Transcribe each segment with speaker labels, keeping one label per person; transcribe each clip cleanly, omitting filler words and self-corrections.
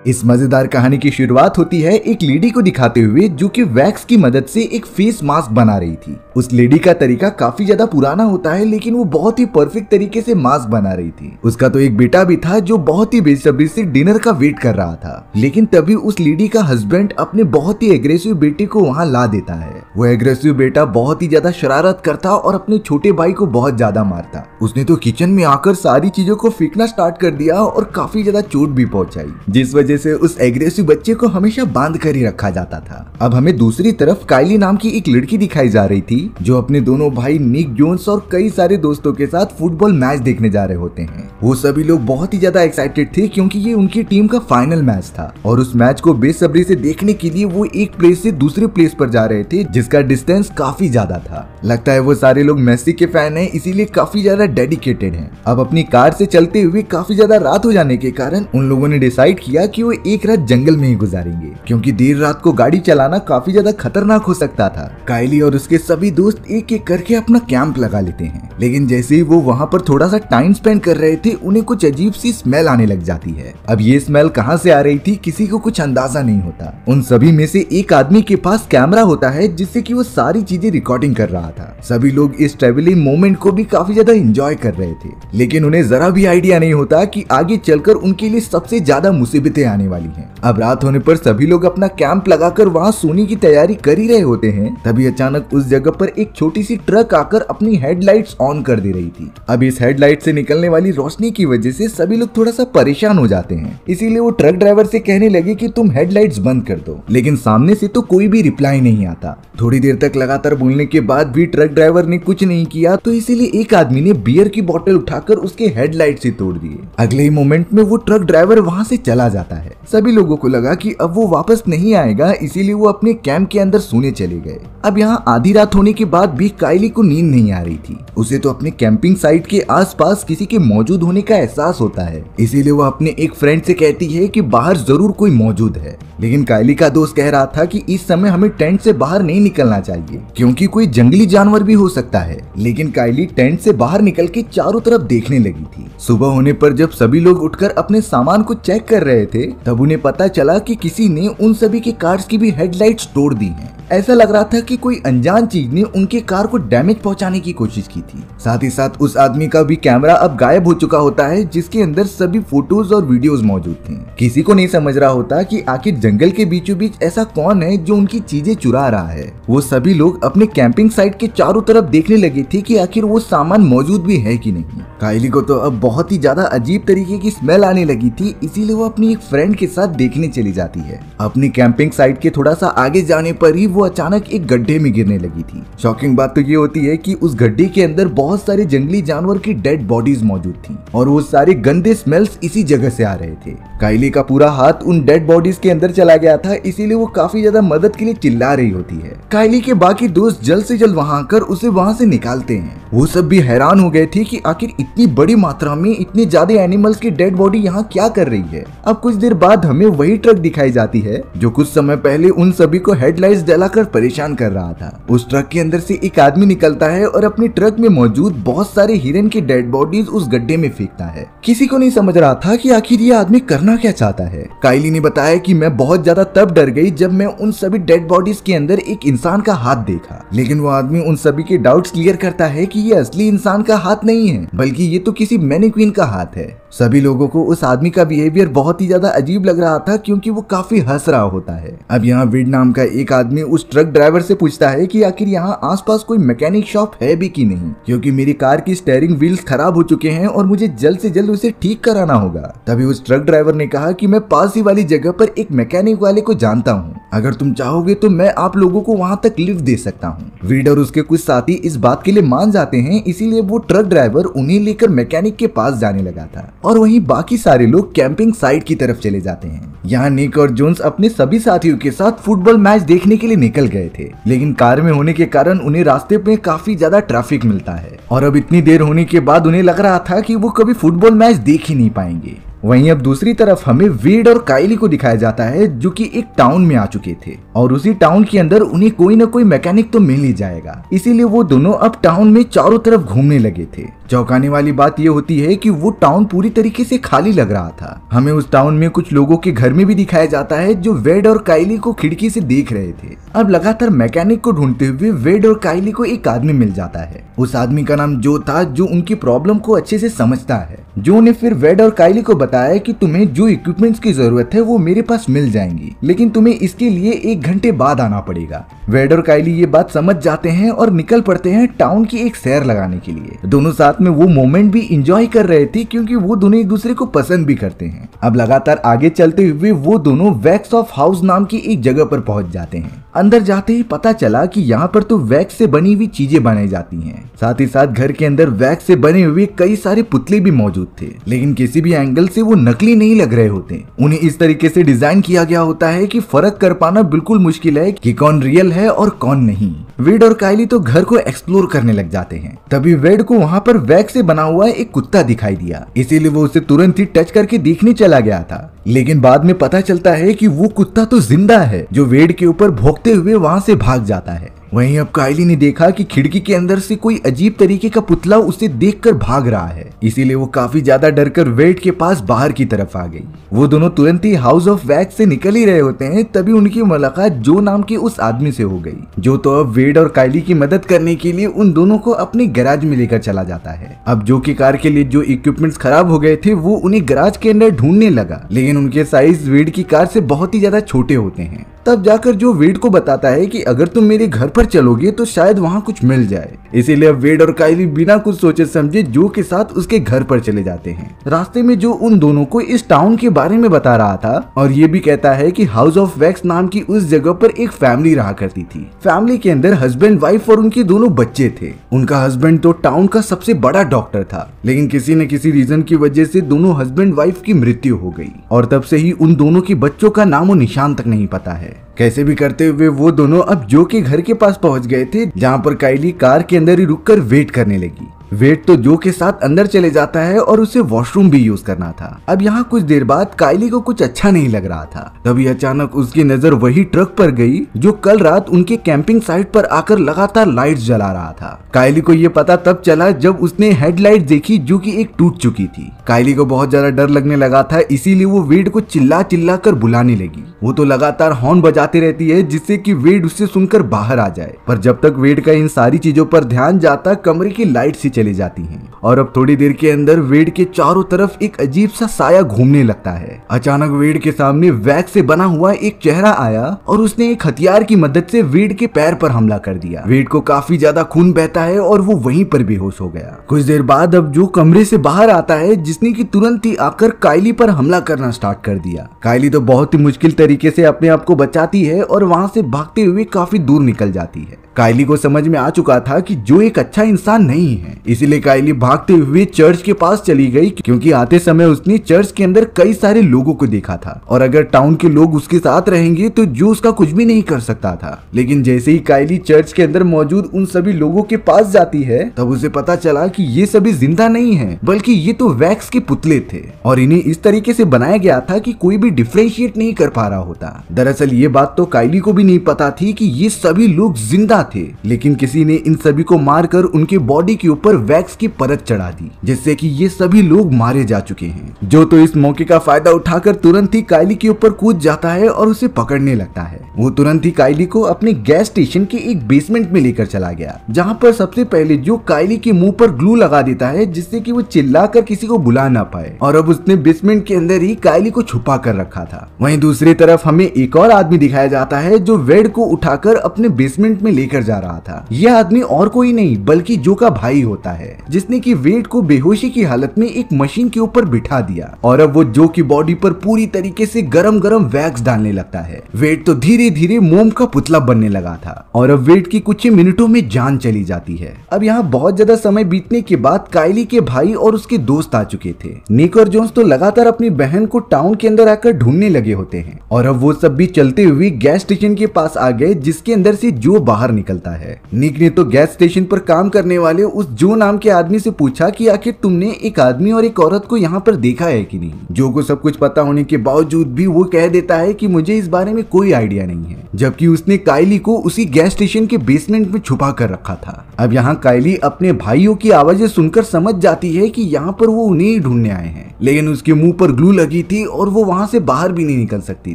Speaker 1: इस मजेदार कहानी की शुरुआत होती है एक लेडी को दिखाते हुए जो कि वैक्स की मदद से एक फेस मास्क बना रही थी। उस लेडी का तरीका काफी ज्यादा पुराना होता है, लेकिन वो बहुत ही परफेक्ट तरीके से मास्क बना रही थी। उसका तो एक बेटा भी था जो बहुत ही बेसब्री से डिनर का वेट कर रहा था, लेकिन तभी उस लेडी का हस्बैंड अपने बहुत ही एग्रेसिव बेटे को वहाँ ला देता है। वो एग्रेसिव बेटा बहुत ही ज्यादा शरारत करता और अपने छोटे भाई को बहुत ज्यादा मारता। उसने तो किचन में आकर सारी चीजों को फेंकना स्टार्ट कर दिया और काफी ज्यादा चोट भी पहुंचाई, जिस वजह से उस एग्रेसिव बच्चे को हमेशा बांध कर ही रखा जाता था। अब हमें दूसरी तरफ काइली नाम की एक लड़की दिखाई जा रही थी जो अपने दोनों भाई निक जोन्स और कई सारे दोस्तों के साथ फुटबॉल मैच देखने जा रहे होते हैं। वो सभी लोग बहुत ही ज्यादा एक्साइटेड थे क्योंकि ये उनकी टीम का फाइनल मैच था और उस मैच को बेसब्री से देखने के लिए वो एक प्लेस से दूसरे प्लेस पर जा रहे थे जिसका डिस्टेंस काफी ज्यादा था। लगता है वो सारे लोग मेसी के फैन हैं, इसीलिए काफी ज्यादा डेडिकेटेड हैं। अब अपनी कार से चलते हुए काफी ज्यादा रात हो जाने के कारण उन लोगों ने डिसाइड किया कि वो एक रात जंगल में ही गुजारेंगे, क्योंकि देर रात को गाड़ी चलाना काफी ज्यादा खतरनाक हो सकता था। काइली और उसके सभी दोस्त एक एक करके अपना कैंप लगा लेते हैं, लेकिन जैसे ही वो वहाँ पर थोड़ा सा टाइम स्पेंड कर रहे थे उन्हें कुछ अजीब सी स्मेल आने लग जाती है। अब ये स्मेल कहाँ से आ रही थी किसी को कुछ अंदाजा नहीं होता। उन सभी में से एक आदमी के पास कैमरा होता है जिससे कि वो सारी चीजें रिकॉर्डिंग कर रहा था। सभी लोग इस ट्रेवलिंग मोमेंट को भी काफी ज्यादा एंजॉय कर रहे थे, लेकिन उन्हें जरा भी आइडिया नहीं होता कि आगे चलकर उनके लिए सबसे ज्यादा मुसीबतें आने वाली हैं। अब रात होने पर सभी लोग अपना कैंप लगाकर वहाँ सोने की तैयारी कर ही रहे होते हैं, तभी अचानक उस जगह पर एक छोटी सी ट्रक आकर अपनी हेडलाइट्स ऑन कर दे रही थी। अब इस हेडलाइट से निकलने वाली रोशनी की वजह से सभी लोग थोड़ा सा परेशान हो जाते हैं, इसीलिए वो ट्रक ड्राइवर से कहने लगे कि तुम हेडलाइट्स बंद कर दो, लेकिन सामने से तो कोई भी रिप्लाई नहीं आता। थोड़ी देर तक लगातार बोलने के बाद भी ट्रक ड्राइवर ने कुछ नहीं किया, तो इसीलिए एक आदमी ने बियर की बोतल उठाकर उसके हेडलाइट से तोड़ दिए। अगले ही मोमेंट में वो ट्रक ड्राइवर वहाँ से चला जाता है। सभी लोगों को लगा कि अब वो वापस नहीं आएगा, इसीलिए वो अपने कैंप के अंदर सोने चले गए। अब यहाँ आधी रात होने के बाद भी काइली को नींद नहीं आ रही थी। उसे तो अपने कैंपिंग साइट के आसपास किसी के मौजूद होने का एहसास होता है, इसीलिए वो अपने एक फ्रेंड से कहती है कि बाहर जरूर कोई मौजूद है। लेकिन काइली का दोस्त कह रहा था कि इस समय हमें टेंट से बाहर नहीं निकलना चाहिए क्योंकि कोई जंगली जानवर भी हो सकता है। लेकिन काइली टेंट से बाहर निकल के चारों तरफ देखने लगी थी। सुबह होने पर जब सभी लोग उठकर अपने सामान को चेक कर रहे थे तब उन्हें पता चला कि किसी ने उन सभी के कार्स की भी हेडलाइट्स तोड़ दी हैं। ऐसा लग रहा था कि कोई अनजान चीज ने उनके कार को डैमेज पहुंचाने की कोशिश की थी। साथ ही साथ उस आदमी का भी कैमरा अब गायब हो चुका होता है जिसके अंदर सभी फोटोज और वीडियोस मौजूद थे। किसी को नहीं समझ रहा होता कि आखिर जंगल के बीचों बीच ऐसा कौन है जो उनकी चीजें चुरा रहा है। वो सभी लोग अपने कैंपिंग साइट के चारों तरफ देखने लगे थे कि आखिर वो सामान मौजूद भी है कि नहीं। काइली को तो अब बहुत ही ज्यादा अजीब तरीके की स्मेल आने लगी थी, इसीलिए वो अपनी एक फ्रेंड के साथ देखने चली जाती है। अपनी कैंपिंग साइट के थोड़ा सा आगे जाने पर ही वो अचानक एक गड्ढे में गिरने लगी थी। शॉकिंग बात तो ये होती है कि उस गड्ढे के अंदर बहुत सारे जंगली जानवर की डेड बॉडीज मौजूद थी और वो सारे गंदे स्मेल्स इसी जगह से आ रहे थे। काइली का पूरा हाथ उन डेड बॉडीज के अंदर चला गया था, इसीलिए वो काफी ज्यादा मदद के लिए चिल्ला रही होती है। काइली के बाकी दोस्त जल्द से जल्द वहां आकर उसे वहां से निकालते हैं। वो सब भी हैरान हो गए थे कि आखिर इतनी बड़ी मात्रा में इतने ज्यादा एनिमल्स की डेड बॉडी यहाँ क्या कर रही है। अब कुछ देर बाद हमें वही ट्रक दिखाई जाती है जो कुछ समय पहले उन सभी को हेडलाइट्स जलाकर परेशान कर रहा था। उस ट्रक के अंदर से एक आदमी निकलता है और अपने ट्रक में मौजूद बहुत सारे हिरन की डेड बॉडीज उस गड्ढे में फेंकता है। किसी को नहीं समझ रहा था कि आखिर ये आदमी करना क्या चाहता है। काइली ने बताया कि मैं बहुत ज्यादा तब डर गई जब मैं उन सभी डेड बॉडीज के अंदर एक इंसान का हाथ देखा, लेकिन वो आदमी उन सभी के डाउट्स क्लियर करता है कि ये असली इंसान का हाथ नहीं है बल्कि ये तो किसी मैनीक्वीन का हाथ है। सभी लोगों को उस आदमी का बिहेवियर बहुत ही ज्यादा अजीब लग रहा था क्योंकि वो काफी हंस रहा होता है। अब यहाँ विड नाम का एक आदमी उस ट्रक ड्राइवर से पूछता है कि आखिर यहाँ आसपास कोई मैकेनिक शॉप है भी कि नहीं, क्योंकि मेरी कार की स्टीयरिंग व्हील्स खराब हो चुके हैं और मुझे जल्द से जल्द उसे ठीक कराना होगा। तभी उस ट्रक ड्राइवर ने कहा कि मैं पास ही वाली जगह पर एक मैकेनिक वाले को जानता हूँ, अगर तुम चाहोगे तो मैं आप लोगों को वहाँ तक लिफ्ट दे सकता हूँ। विड और उसके कुछ साथी इस बात के लिए मान जाते हैं, इसीलिए वो ट्रक ड्राइवर उन्हें लेकर मैकेनिक के पास जाने लगा था और वहीं बाकी सारे लोग कैंपिंग साइट की तरफ चले जाते हैं। यहाँ निक और जोन्स अपने सभी साथियों के साथ फुटबॉल मैच देखने के लिए निकल गए थे, लेकिन कार में होने के कारण उन्हें रास्ते में काफी ज्यादा ट्रैफिक मिलता है और अब इतनी देर होने के बाद उन्हें लग रहा था कि वो कभी फुटबॉल मैच देख ही नहीं पाएंगे। वहीं अब दूसरी तरफ हमें वेड और काइली को दिखाया जाता है जो कि एक टाउन में आ चुके थे और उसी टाउन के अंदर उन्हें कोई ना कोई मैकेनिक तो मिल ही जाएगा, इसीलिए वो दोनों अब टाउन में चारों तरफ घूमने लगे थे। चौंकाने वाली बात ये होती है कि वो टाउन पूरी तरीके से खाली लग रहा था। हमें उस टाउन में कुछ लोगों के घर में भी दिखाया जाता है जो वेड और काइली को खिड़की से देख रहे थे। अब लगातार मैकेनिक को ढूंढते हुए वेड और काइली को एक आदमी मिल जाता है। उस आदमी का नाम जो था, जो उनकी प्रॉब्लम को अच्छे से समझता है। जो ने फिर वेड और काइली को बताया कि तुम्हें जो इक्विपमेंट्स की जरूरत है वो मेरे पास मिल जाएंगी, लेकिन तुम्हें इसके लिए 1 घंटे बाद आना पड़ेगा। वेड और काइली ये बात समझ जाते हैं और निकल पड़ते हैं टाउन की एक सैर लगाने के लिए। दोनों साथ में वो मोमेंट भी इंजॉय कर रहे थे क्योंकि वो दोनों एक दूसरे को पसंद भी करते हैं। अब लगातार आगे चलते हुए वो दोनों वैक्स ऑफ हाउस नाम की एक जगह पर पहुंच जाते हैं। अंदर जाते ही पता चला कि यहाँ पर तो वैक्स से बनी हुई चीजें बनाई जाती हैं। साथ ही साथ घर के अंदर वैक्स से बने हुए कई सारे पुतले भी मौजूद थे, लेकिन किसी भी एंगल से वो नकली नहीं लग रहे होते। उन्हें इस तरीके से डिजाइन किया गया होता है कि फर्क कर पाना बिल्कुल मुश्किल है कि कौन रियल है और कौन नहीं। वेड और काइली तो घर को एक्सप्लोर करने लग जाते हैं। तभी वेड को वहाँ पर वैक्स से बना हुआ एक कुत्ता दिखाई दिया, इसीलिए वो उसे तुरंत ही टच करके देखने चला गया था। लेकिन बाद में पता चलता है कि वो कुत्ता तो जिंदा है, जो वेड के ऊपर भौंकते हुए वहाँ से भाग जाता है। वहीं अब काइली ने देखा कि खिड़की के अंदर से कोई अजीब तरीके का पुतला उसे देखकर भाग रहा है, इसीलिए वो काफी ज्यादा डरकर वेड के पास बाहर की तरफ आ गई। वो दोनों तुरंत ही हाउस ऑफ वैक्स से निकल ही रहे होते हैं, तभी उनकी मुलाकात जो नाम के उस आदमी से हो गई, जो तो अब वेड और काइली की मदद करने के लिए उन दोनों को अपने गैराज में लेकर चला जाता है। अब जो की कार के लिए जो इक्विपमेंट्स खराब हो गए थे वो उन्हें गैराज के अंदर ढूंढने लगा, लेकिन उनके साइज वेड की कार से बहुत ही ज्यादा छोटे होते हैं। तब जाकर जो वेड को बताता है कि अगर तुम मेरे घर पर चलोगे तो शायद वहाँ कुछ मिल जाए। इसीलिए वेड और काइली बिना कुछ सोचे समझे जो के साथ उसके घर पर चले जाते हैं। रास्ते में जो उन दोनों को इस टाउन के बारे में बता रहा था और ये भी कहता है कि हाउस ऑफ वैक्स नाम की उस जगह पर एक फैमिली रहा करती थी। फैमिली के अंदर हस्बैंड वाइफ और उनके दोनों बच्चे थे। उनका हस्बैंड तो टाउन का सबसे बड़ा डॉक्टर था, लेकिन किसी न किसी रीजन की वजह से दोनों हस्बैंड वाइफ की मृत्यु हो गई और तब से ही उन दोनों के बच्चों का नामो निशान तक नहीं पता है। कैसे भी करते हुए वो दोनों अब जो के घर के पास पहुंच गए थे, जहाँ पर काइली कार के अंदर ही रुककर वेट करने लगी। वेट तो जो के साथ अंदर चले जाता है और उसे वॉशरूम भी यूज करना था। अब यहाँ कुछ देर बाद काइली को कुछ अच्छा नहीं लग रहा था, तभी अचानक उसकी नजर वही ट्रक पर गई जो कल रात उनके कैंपिंग साइट पर आकर लगातार लाइट्स जला रहा था। काइली को ये पता तब चला जब उसने हेडलाइट देखी जो कि एक टूट चुकी थी। काइली को बहुत ज्यादा डर लगने लगा था, इसीलिए वो वेड को चिल्ला चिल्ला कर बुलाने लगी। वो तो लगातार हॉर्न बजाती रहती है जिससे कि वेड उससे सुनकर बाहर आ जाए, पर जब तक वेड का इन सारी चीजों पर ध्यान जाता कमरे की लाइट सी चली जाती हैं और अब थोड़ी देर के अंदर वेड के चारों तरफ एक अजीब सा साया घूमने लगता है। अचानक वेड के सामने वैक्स से बना हुआ एक चेहरा आया और उसने एक हथियार की मदद से वेड के पैर पर हमला कर दिया। वेड को काफी ज्यादा खून बहता है और वो वहीं पर बेहोश हो गया। कुछ देर बाद अब जो कमरे से बाहर आता है जिसने की तुरंत ही आकर काइली पर हमला करना स्टार्ट कर दिया। काइली तो बहुत ही मुश्किल तरीके से अपने आप को बचाती है और वहां से भागते हुए काफी दूर निकल जाती है। काइली को समझ में आ चुका था कि जो एक अच्छा इंसान नहीं है, इसलिए काइली भागते हुए चर्च के पास चली गई, क्योंकि आते समय उसने चर्च के अंदर कई सारे लोगों को देखा था और अगर टाउन के लोग उसके साथ रहेंगे तो जो उसका कुछ भी नहीं कर सकता था। लेकिन जैसे ही काइली चर्च के अंदर मौजूद उन सभी लोगों के पास जाती है तब उसे पता चला कि ये सभी जिंदा नहीं है, बल्कि ये तो वैक्स के पुतले थे और इन्हें इस तरीके से बनाया गया था कि कोई भी डिफरेंशिएट नहीं कर पा रहा होता। दरअसल ये बात तो काइली को भी नहीं पता थी कि ये सभी लोग जिंदा थे, लेकिन किसी ने इन सभी को मारकर उनके बॉडी के ऊपर वैक्स की परत चढ़ा दी, जिससे कि ये सभी लोग मारे जा चुके हैं। जो तो इस मौके का फायदा उठाकर तुरंत ही काइली के ऊपर कूद जाता है और उसे पकड़ने लगता है। वो तुरंत ही काइली को अपने गैस स्टेशन के एक बेसमेंट में लेकर चला गया, जहाँ पर सबसे पहले जो काइली के मुंह पर ग्लू लगा देता है जिससे कि वो चिल्लाकर किसी को बुला ना पाए, और अब उसने बेसमेंट के अंदर ही काइली को छुपा कर रखा था। वहीं दूसरी तरफ हमें एक और आदमी दिखाया जाता है जो वेड को उठाकर अपने बेसमेंट में लेकर जा रहा था। यह आदमी और कोई नहीं बल्कि जो का भाई होता है, जिसने कि वेड को बेहोशी की हालत में एक मशीन के ऊपर बिठा दिया और अब वो जो की बॉडी पर पूरी तरीके से गरम गरम वैक्स डालने लगता है। वेड तो धीरे धीरे मोम का पुतला बनने लगा था और अब वेड की कुछ ही मिनटों में जान चली जाती है। अब यहाँ बहुत ज्यादा समय बीतने के बाद काइली के भाई और उसके दोस्त आ चुके थे। निक और जोन्स तो लगातार अपनी बहन को टाउन के अंदर आकर ढूंढने लगे होते हैं और अब वो सब भी चलते हुए गैस स्टेशन के पास आ गए जिसके अंदर से जो बाहर निकलता है। निक ने तो गैस स्टेशन पर काम करने वाले उस जो नाम के आदमी से पूछा कि आखिर तुमने एक आदमी और एक औरत को यहाँ पर देखा है कि नहीं। जो को सब कुछ पता होने के बावजूद भी वो कह देता है कि मुझे इस बारे में कोई आइडिया नहीं है, जबकि उसने काइली को उसी गैस स्टेशन के बेसमेंट में छुपा कर रखा था। अब यहाँ काइली अपने भाइयों की आवाजें सुनकर समझ जाती है कि यहाँ पर वो उन्हें ही ढूंढने आए हैं, लेकिन उसके मुंह पर ग्लू लगी थी और वो वहां से बाहर भी नहीं निकल सकती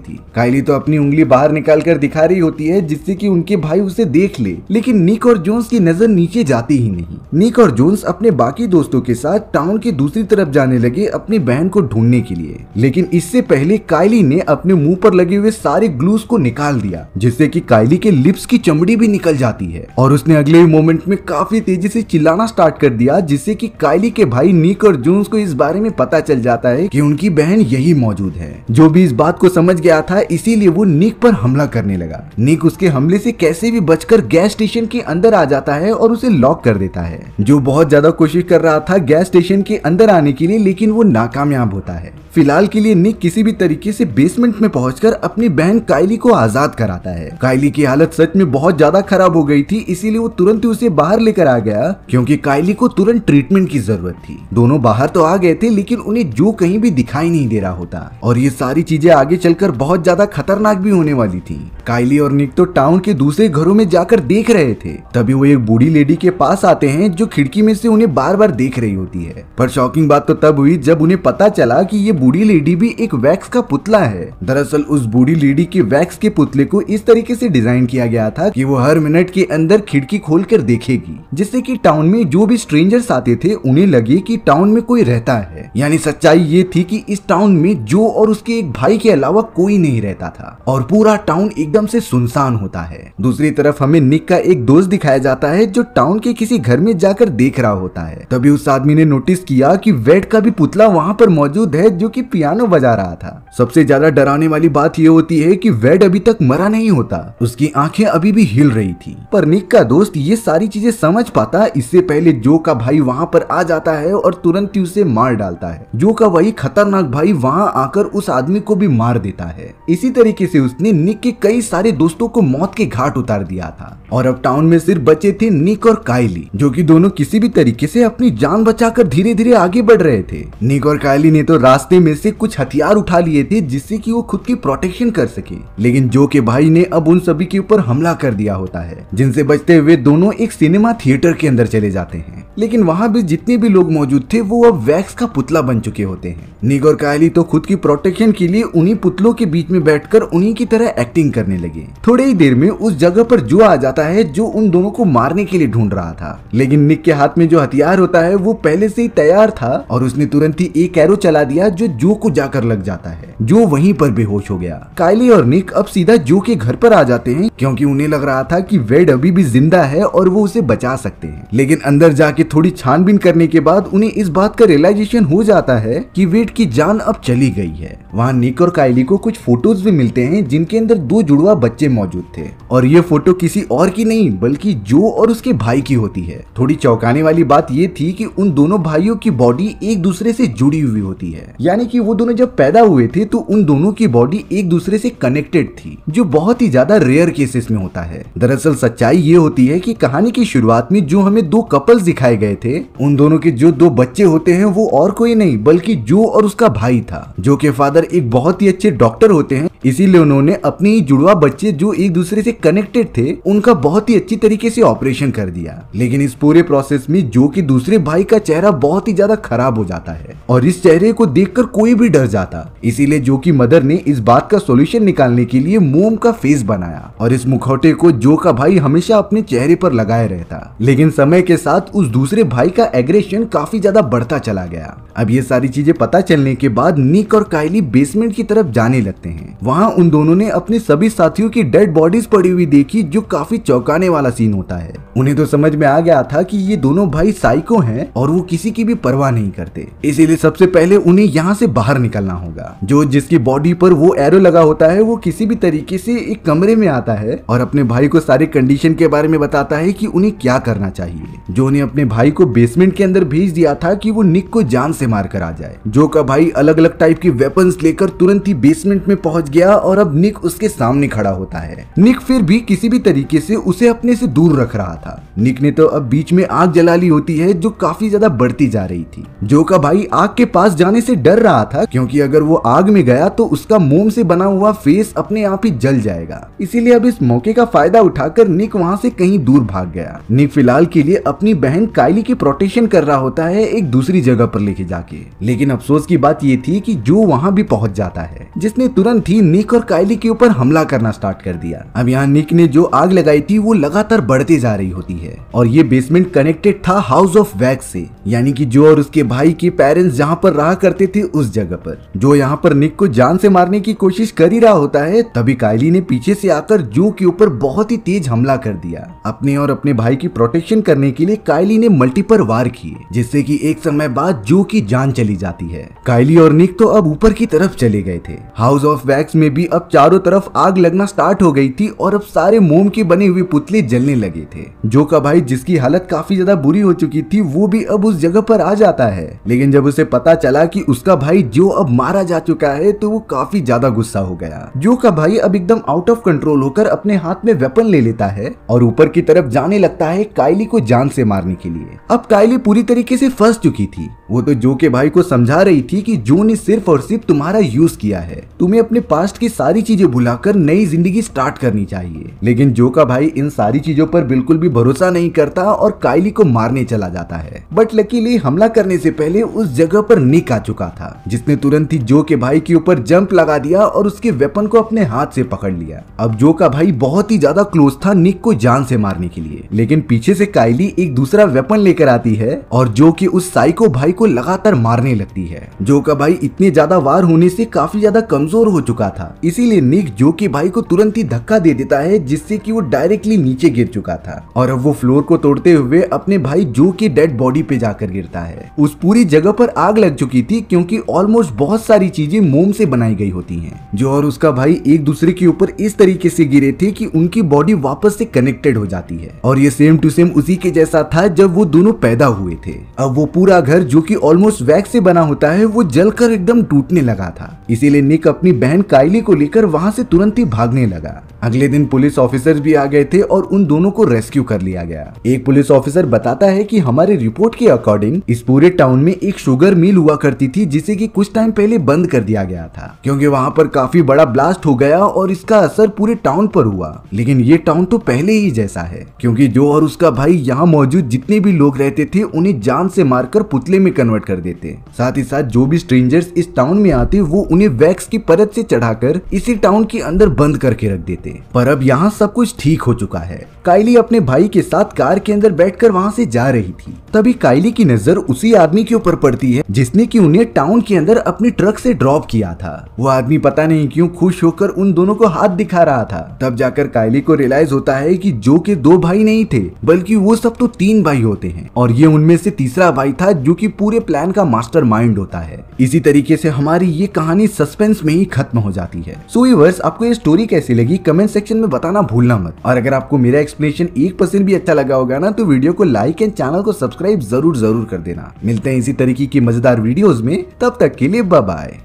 Speaker 1: थी। काइली तो अपनी उंगली बाहर निकाल कर दिखा रही होती है जिससे कि उनके भाई उसे देख ले, लेकिन निक और जोन्स की नजर नीचे जाती ही नहीं। निक और जोन्स अपने बाकी दोस्तों के साथ टाउन की दूसरी तरफ जाने लगे अपनी बहन को ढूंढने के लिए, लेकिन इससे पहले काइली ने अपने मुंह पर लगे हुए सारे ग्लूस को निकाल दिया, जिससे कि काइली के लिप्स की चमड़ी भी निकल जाती है और उसने अगले मोमेंट में काफी तेजी से चिल्लाना स्टार्ट कर दिया, जिससे कि काइली के भाई निक और जोन्स को इस बारे में पता चल जाता है कि उनकी बहन यही मौजूद है। जो भी इस बात को समझ गया था इसीलिए वो निक पर हमला करने लगा। निक उसके हमले से कैसे भी बचकर गैस स्टेशन के अंदर आ जाता है और उसे लॉक कर देता है। जो बहुत ज्यादा कोशिश कर रहा था गैस स्टेशन के अंदर आने के लिए, लेकिन वो नाकामयाब होता है। फिलहाल के लिए निक किसी भी तरीके से बेसमेंट में पहुंचकर अपनी बहन काइली को आजाद कराता है। काइली की हालत सच में बहुत ज्यादा खराब हो गई थी, इसीलिए वो तुरंत ही उसे बाहर लेकर आ गया, क्योंकि काइली को तुरंत ट्रीटमेंट की जरूरत थी। दोनों बाहर तो आ गए थे, लेकिन उन्हें जो कहीं भी दिखाई नहीं दे रहा होता और ये सारी चीजें आगे चलकर बहुत ज्यादा खतरनाक भी होने वाली थी। काइली और निक तो टाउन के दूसरे घरों में जाकर देख रहे थे, तभी वो एक बूढ़ी लेडी के पास आते हैं जो खिड़की में से उन्हें बार बार देख रही होती है। पर शॉकिंग बात तो तब हुई जब उन्हें पता चला कि ये बूढ़ी लेडी भी एक वैक्स का पुतला है। दरअसल उस बूढ़ी लेडी के वैक्स के पुतले को इस तरीके से डिजाइन किया गया था कि वो हर मिनट के अंदर खिड़की खोलकर देखेगी, जिससे कि टाउन में जो भी स्ट्रेंजर्स आते थे उन्हें लगे कि टाउन में कोई रहता है। यानी सच्चाई ये थी कि इस टाउन में जो और उसके एक भाई के अलावा कोई नहीं रहता था और पूरा टाउन एकदम से सुनसान होता है। दूसरी तरफ हमें निक का एक दोस्त दिखाया जाता है जो टाउन के किसी घर में जाकर देख रहा होता है। तभी उस आदमी ने नोटिस किया कि वेड का भी पुतला वहाँ पर मौजूद है जो कि पियानो बजा रहा था। सबसे ज्यादा डराने वाली बात यह होती है कि वेड अभी तक मरा नहीं होता, उसकी आंखें अभी भी हिल रही थी। पर निक का दोस्त ये सारी चीजें समझ पाता इससे पहले जो का भाई वहाँ पर आ जाता है और तुरंत ही उसे मार डालता है। जो का वही खतरनाक भाई वहाँ आकर उस आदमी को भी मार देता है। इसी तरीके से उसने निक के कई सारे दोस्तों को मौत के घाट उतार दिया था और अब टाउन में सिर्फ बचे थे निक और काइली, जो कि दोनों किसी भी तरीके से अपनी जान बचाकर धीरे धीरे आगे बढ़ रहे थे। निक और काइली ने तो रास्ते में से कुछ हथियार उठा लिए थे जिससे कि वो खुद की प्रोटेक्शन कर सके, लेकिन जो के भाई ने अब उन सभी के ऊपर हमला कर दिया होता है, जिनसे बचते हुए दोनों एक सिनेमा थिएटर के अंदर चले जाते हैं। लेकिन वहां भी जितने भी लोग मौजूद थे वो अब वैक्स का पुतला बन चुके होते हैं। निक और काइली तो खुद की प्रोटेक्शन के लिए उन्हीं पुतलों के बीच में बैठकर उन्हीं की तरह एक्टिंग करने लगे। थोड़ी ही देर में उस जगह पर जो आ जाता है जो उन दोनों को मारने के लिए ढूंढ रहा था, लेकिन निक के हाथ में जो हथियार होता है वो पहले से ही तैयार था और उसने तुरंत ही एक एरो चला दिया जो को जाकर लग जाता है, जो वहीं पर बेहोश हो गया। काइली और निक अब सीधा जो के घर पर आ जाते हैं क्योंकि उन्हें लग रहा था कि वेड अभी भी जिंदा है और वो उसे बचा सकते हैं। लेकिन अंदर जाके थोड़ी छानबीन करने के बाद उन्हें इस बात का रियलाइजेशन हो जाता है कि वेड की जान अब चली गई है। वहाँ निक और काइली को कुछ फोटोज भी मिलते हैं जिनके अंदर दो जुड़वा बच्चे मौजूद थे और ये फोटो किसी और की नहीं बल्कि जो और उसके भाई की होती है। थोड़ी चौंकाने वाली बात ये थी कि उन दोनों भाइयों की बॉडी एक दूसरे से जुड़ी हुई होती है, यानी कि वो दोनों जब पैदा हुए थे तो उन दोनों की बॉडी एक दूसरे से कनेक्टेड थी, जो बहुत ही ज्यादा रेयर केसेस में होता है। दरअसल सच्चाई ये होती है कि कहानी की शुरुआत में जो हमें दो कपल्स दिखाए गए थे, उन दोनों के जो दो बच्चे होते हैं वो और कोई नहीं बल्कि जो और उसका भाई था। जो के फादर एक बहुत ही अच्छे डॉक्टर होते हैं, इसीलिए उन्होंने अपने ही जुड़वा बच्चे जो एक दूसरे से कनेक्टेड थे उनका बहुत ही अच्छी तरीके से ऑपरेशन कर दिया। लेकिन इस पूरे प्रोसेस में जो के दूसरे भाई का चेहरा बहुत ही ज्यादा खराब हो जाता है और इस चेहरे को देखकर कोई भी डर जाता। इसीलिए जो की मदर ने इस बात का सॉल्यूशन निकालने के लिए मोम का फेस बनाया और इस मुखौटे को जो का भाई हमेशा अपने चेहरे पर लगाए रहता। लेकिन समय के साथ उस दूसरे भाई का एग्रेशन काफी ज्यादा बढ़ता चला गया। अब ये सारी चीजें पता चलने के बाद निक और काइली बेसमेंट की तरफ जाने लगते हैं। वहाँ उन दोनों ने अपने सभी साथियों की डेड बॉडीज पड़ी हुई देखी, जो काफी चौंकाने वाला सीन होता है। उन्हें तो समझ में आ गया था कि ये दोनों भाई साइको हैं और वो किसी की भी परवाह नहीं करते, इसीलिए सबसे पहले उन्हें यहाँ से बाहर निकलना होगा। जो जिसकी बॉडी पर वो एरो लगा होता है वो किसी भी तरीके से एक कमरे में आता है और अपने भाई को सारे कंडीशन के बारे में बताता है कि उन्हें क्या करना चाहिए। जो ने अपने भाई को बेसमेंट के अंदर भेज दिया था कि वो निक को जान से मार कर आ जाए। जो का भाई अलग अलग टाइप के वेपन्स लेकर तुरंत ही बेसमेंट में पहुंच गया और अब निक उसके सामने खड़ा होता है। निक फिर भी किसी भी तरीके से उसे अपने से दूर रख रहा था। निक ने तो अब बीच में आग जला ली होती है जो काफी ज्यादा बढ़ती जा रही थी। जो का भाई आग के पास जाने से डर रहा था क्योंकि अगर वो आग में गया तो उसका मोम से बना हुआ फेस अपने आप ही जल जाएगा। इसीलिए अब इस मौके का फायदा उठाकर निक वहां से कहीं दूर भाग गया। निक फिलहाल के लिए अपनी बहन काइली की प्रोटेक्शन कर रहा होता है एक दूसरी जगह पर लेके जाके। लेकिन अफसोस की बात ये थी कि जो वहां भी पहुंच जाता है, जिसने तुरंत ही निक और काइली के ऊपर हमला करना स्टार्ट कर दिया। अब यहाँ निक ने जो आग लगाई थी वो लगातार बढ़ती जा रही होती है और ये बेसमेंट कनेक्टेड था हाउस ऑफ वैक्स से, यानी कि जो और उसके भाई के पेरेंट्स जहाँ पर रहा करते थे उस जगह पर। जो यहाँ पर निक को जान से मारने की कोशिश कर ही रहा होता है, तभी काइली ने पीछे से आकर जो के ऊपर बहुत ही तेज हमला कर दिया। अपने और अपने भाई की प्रोटेक्शन करने के लिए काइली ने मल्टीपल वार किए, जिससे कि एक समय बाद जो की जान चली जाती है। काइली और निक तो अब ऊपर की तरफ चले गए थे। हाउस ऑफ वैक्स में भी अब चारों तरफ आग लगना स्टार्ट हो गई थी और अब सारे मोम के बने हुए पुतले जलने लगे थे। जो का भाई, जिसकी हालत काफी ज्यादा बुरी हो चुकी थी, वो भी अब उस जगह पर आ जाता है। लेकिन जब उसे पता चला कि उसका भाई जो अब मारा जा चुका है तो वो काफी ज्यादा गुस्सा हो गया। जो का भाई अब एकदम आउट ऑफ कंट्रोल होकर अपने हाथ में वेपन ले लेता है और ऊपर की तरफ जाने लगता है काइली को जान से मारने के लिए। अब काइली पूरी तरीके से फंस चुकी थी। वो तो जो के भाई को समझा रही थी कि जो ने सिर्फ और सिर्फ तुम्हारा यूज किया है, तुम्हें अपने पास्ट की सारी चीजें भुलाकर नई जिंदगी स्टार्ट करनी चाहिए। लेकिन जो का भाई इन सारी चीजों पर बिल्कुल भी भरोसा नहीं करता और काइली को मारने चला जाता है। बट लकीली हमला करने से पहले उस जगह पर निक आ चुका था, जिसने तुरंत ही जो के भाई के ऊपर जंप लगा दिया और उसके वेपन को अपने हाथ से पकड़ लिया। अब जो का भाई बहुत ही ज्यादा क्लोज था निक को जान से मारने के लिए, लेकिन पीछे से काइली एक दूसरा वेपन लेकर आती है और जो कि उस साइको भाई को लगातार मारने लगती है। जो का भाई इतने ज्यादा वार होने से काफी ज्यादा कमजोर हो चुका था, इसीलिए निक जो के भाई को तुरंत ही धक्का दे देता है, जिससे कि वो डायरेक्टली नीचे गिर चुका था और अब वो फ्लोर को तोड़ते हुए अपने भाई जो की डेड बॉडी पे जाकर गिरता है। उस पूरी जगह पर आग लग चुकी थी क्योंकि ऑलमोस्ट बहुत सारी चीजें मोम से बनाई गई होती हैं। जो और उसका भाई एक दूसरे के ऊपर इस तरीके से गिरे थे कि उनकी बॉडी वापस से कनेक्टेड हो जाती है और ये सेम टू सेम उसी के जैसा था जब वो दोनों पैदा हुए थे। अब वो पूरा घर जो कि ऑलमोस्ट वैक्स से बना होता है वो जलकर एकदम टूटने लगा था। इसीलिए निक अपनी बहन काइली को लेकर वहां से तुरंत ही भागने लगा। अगले दिन पुलिस ऑफिसर्स भी आ गए थे और उन दोनों को रेस्क्यू कर लिया गया। एक पुलिस ऑफिसर बताता है कि हमारे रिपोर्ट के अकॉर्डिंग इस पूरे टाउन में एक शुगर मिल हुआ करती थी, जिसे कि कुछ टाइम पहले बंद कर दिया गया था क्योंकि वहां पर काफी बड़ा ब्लास्ट हो गया और इसका असर पूरे टाउन पर हुआ। लेकिन ये टाउन तो पहले ही जैसा है क्योंकि जो और उसका भाई यहाँ मौजूद जितने भी लोग रहते थे उन्हें जान से मारकर पुतले में कन्वर्ट कर देते। साथ ही साथ जो भी स्ट्रेंजर्स इस टाउन में आते वो उन्हें वैक्स की परत से चढ़ाकर इसी टाउन के अंदर बंद करके रख देते। पर अब यहाँ सब कुछ ठीक हो चुका है। काइली अपने भाई के साथ कार के अंदर बैठकर वहाँ से जा रही थी। तभी काइली की नजर उसी आदमी के ऊपर पड़ती है जिसने कि उन्हें टाउन के अंदर अपनी ट्रक से ड्रॉप किया था। वो आदमी पता नहीं क्यों खुश होकर उन दोनों को हाथ दिखा रहा था। तब जाकर काइली को रियलाइज होता है कि जो के 2 भाई नहीं थे बल्कि वो सब तो 3 भाई होते हैं और ये उनमें से तीसरा भाई था जो कि पूरे प्लान का मास्टरमाइंड होता है। इसी तरीके से हमारी ये कहानी सस्पेंस में ही खत्म हो जाती है। सो व्यूअर्स, आपको ये स्टोरी कैसी लगी कमेंट सेक्शन में बताना भूलना मत। और अगर आपको मेरा एक्सप्लेनेशन 1% भी अच्छा लगा होगा ना तो वीडियो को लाइक एंड चैनल को सब्सक्राइब जरूर कर देना। मिलते हैं इसी तरीके की मजेदार वीडियोस में, तब तक के लिए बाय बाय।